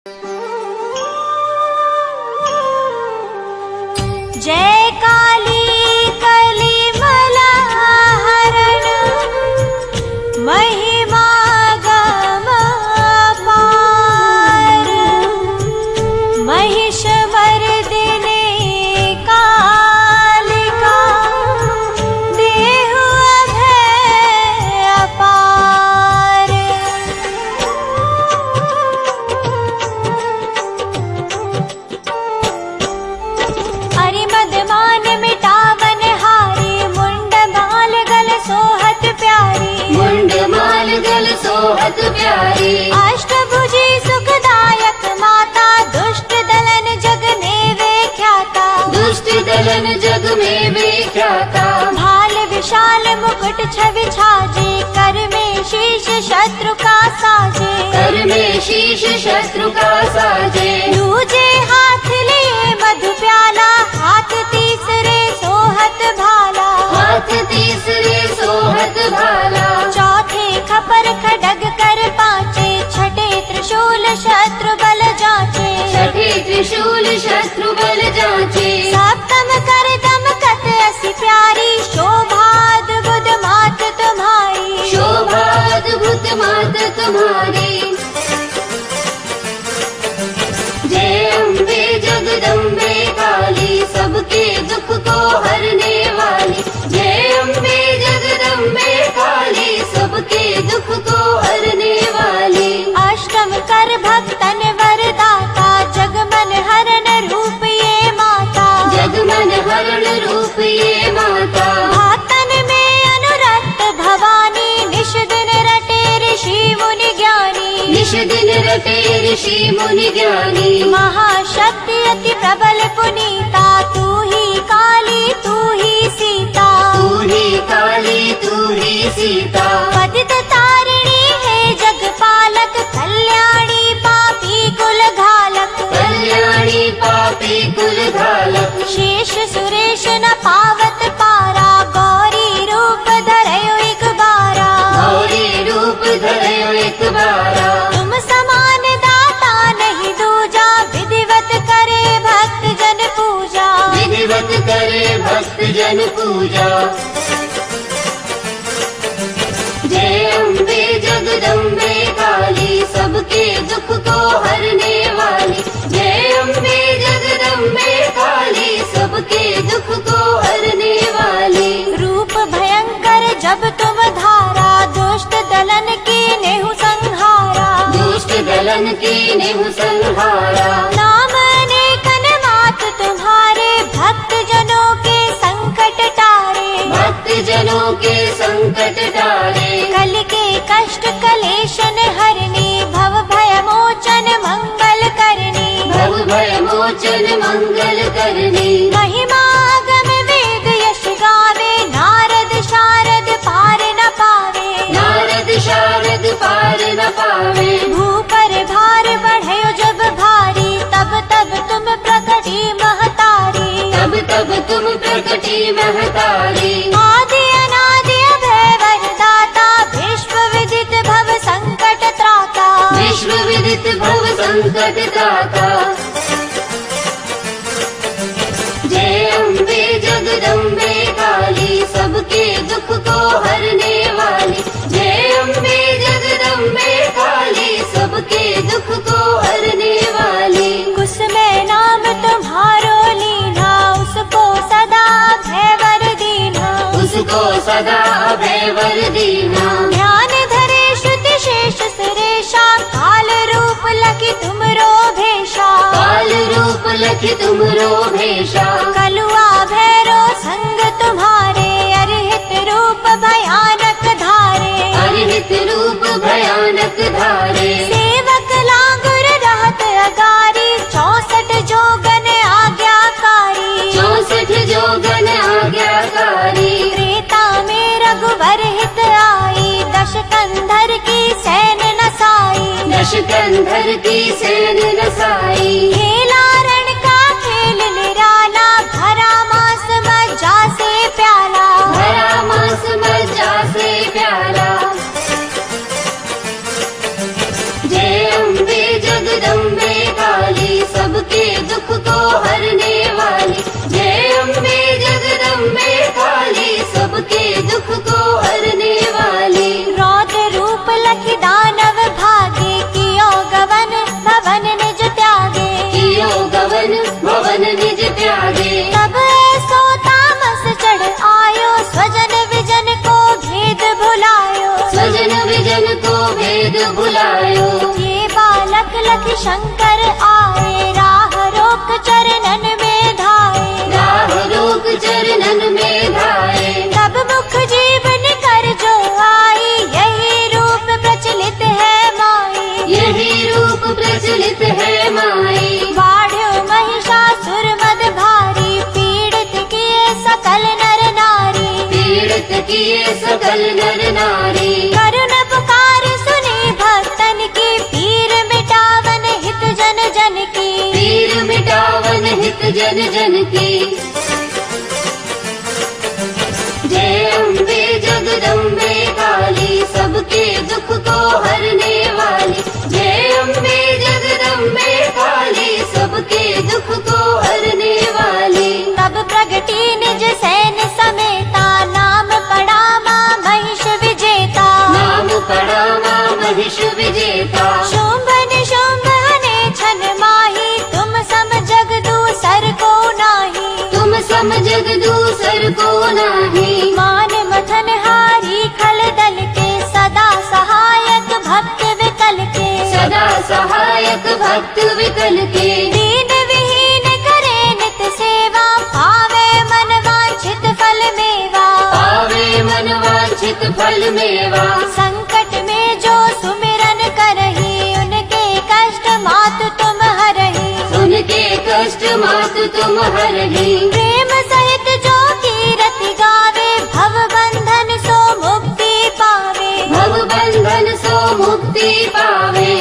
जय काली कली मलहरण महिमा गम पार महिष मर्दिनी कालिका देहु अभय अपार। अरि मदमान मिटावन हारी मुंड माल गल सोहत प्यारी मुंड माल गल सोहत प्यारी। अष्टभुजी सुखदायक माता दुष्ट दलन जग में विख्याता दुष्ट दलन जग में विख्याता। भाल विशाल मुकुट छवि छाजे कर में शीश शत्रु का साजे कर में शीश शत्रु का साजे। दूजे हाथ लिए मधु प्याला हाथ तीसरे सोहत भाला हाथ तीसरे सोहत भाला। चौथे खपर खडग कर पांचे छठे त्रिशूल शत्रु बल जाचे छठे त्रिशूल शत्रु बल जाचे। सप्तम कर दमकत असी प्यारी शोभा अद्भुत मात तुम्हारी शोभा अद्भुत मात तुम्हारी। जय अम्बे जगदम्बे काली सबके दुख को हरने वाली। जय अम्बे जगदम्बे काली सबके दुख को हरने वाली। अष्टम कर भक्तन वरदाता जगमन हरण रूप ये माता जगमन हरण रूप ये माता। भातन में अनुरक्त भवानी निश दिन रटे ऋषि मुनि ज्ञानी निश दिन रटे ऋषि मुनि ज्ञानी। महाशक्ति अति प्रबल पुनीता तू ही काली तू ही सीता तू ही काली तू ही सीता। पतित तारिणी है जगपालक कल्याणी पापी कुल घालक कल्याणी पापी कुल घालक। शेष सुरेश न पावत पारा गौरी रूप धरयो एक बारा गौरी रूप धरयो एक बारा। तुम समान दाता नहीं दूजा विधिवत करे भक्त जन पूजा विधिवत करे भक्त जन पूजा। जय अम्बे जगदम्बे काली सबके दुख को हरने वाली। जय अम्बे जगदम्बे काली सबके दुख को हरने वाली। रूप भयंकर जब तुम धारा दुष्ट दलन की नेहु संहारा दुष्ट दलन की नेहु संहारा। नाम अनेकन मात तुम्हारे भक्त जनों के संकट टारे भक्त जनों के संकट टारे। कल के कष्ट कलेशन हरनी भव भय मोचन मंगल करनी भव भय मोचन मंगल करनी। महिमा अगम वेद यश गावे नारद शारद पार न पावे नारद शारद पार न पावे। भूपर भार बढ़यो जब भारी तब तब तुम प्रकटी महतारी तब तब तुम प्रकटी महतारी। आदि अनादि अभय वरदाता विश्व विदित भव संकट त्राता विश्व विदित भव संकट त्राता। जय अम्बे जगदम्बे काली सबके दुख को हरने वाली। जय अम्बे जगदम्बे काली सबके दुख को हरने वाली। कुसुमय नाम तुम्हारो लीना उसको सदा भयवर दीना उसको सदा भयवर दीना। ध्यान धरे श्रुति शेष सुरेशा काल रूप लखी तुमरो भेषा काल रूप लखी तुमरो भेषा। कलुआ भैरो संग तुम्हारे अरहित रूप भयानक धारे अरहित रूप भयानक धारे। सेवक लांगुर रहत अगारी 64 जोगन आज्ञाकारी 64 जोगन आज्ञाकारी। त्रेता में रघुवर हित आई दश कंधर की सैन नसाई दश कंधर की सैन नसाई। खेला रण का खेल निराला भरा मास मज्जा से प्याला भरा मास मज्जा से प्याला। जय अम्बे जगदम्बे शंकर आए, राह रोक चरणन में धाए, राह रोक चरणन में धाए। तब मुख जीवन कर जो आई, यही रूप प्रचलित है माई, यही रूप प्रचलित है माई। बाढ़ो महिषासुर मद भारी, पीड़ित किए सकल नर नारी, पीड़ित किए सकल नर नारी। करुण पुकार सुनी भक्तन की, पीर मिटावन हित जन जन की, पीर मिटावन हित जन जन की। जय अम्बे जगदम्बे काली, सबके दुख को हरने वाली। जय अम्बे जगदम्बे काली, सबके दुख को हरने वाली। तब प्रगटी निज सैन्य समेता, नाम पड़ा मां महिष विजेता, नाम पड़ा मां महिष विजेता। शुंभ निशुंभ हने छन माही, तुम सम जग दूसर को नाही, तुम सम जग दूसर को नाही। मान मथन हारी खल दल के, सदा सहायक भक्त विकल के, सदा सहायक भक्त विकल के। दीन विहीन करे नित सेवा, पावे मन वांछित फल मेवा, पावे मन वांछित फल मेवा। संकट में जो सुमिरन करही, उनके कष्ट मात तुम हरही, उनके कष्ट मात तुम हरही। प्रेम सहित जो कीरति गावे, भव बंधन सो मुक्ति पावे, भव बंधन सो मुक्ति पावे।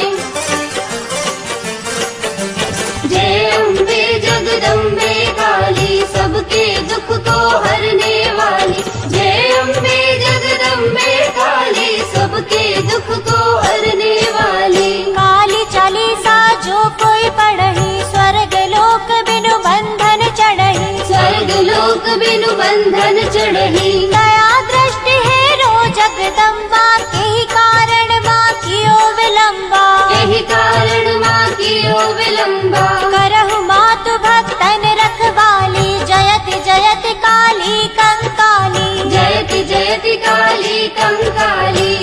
जय अम्बे जगदम्बे काली, सबके दुख को हरने वाली। जय अम्बे जगदम्बे काली, सबके दुख को हरने वाली। काली चालीसा जो कोई पढ़ही, स्वर्ग लोक बिनु बंधन चढ़ही, स्वर्ग लोक बिनु बंधन चढ़ही। दया दृष्टि है रो जगदम्बा, यही कारण माँ कियो विलंबा, यही कारण माँ कियो विलंबा। करहु मातु भक्तन रखवाली, जयति जयति काली कंकाली, जयति जयति काली कंकाली।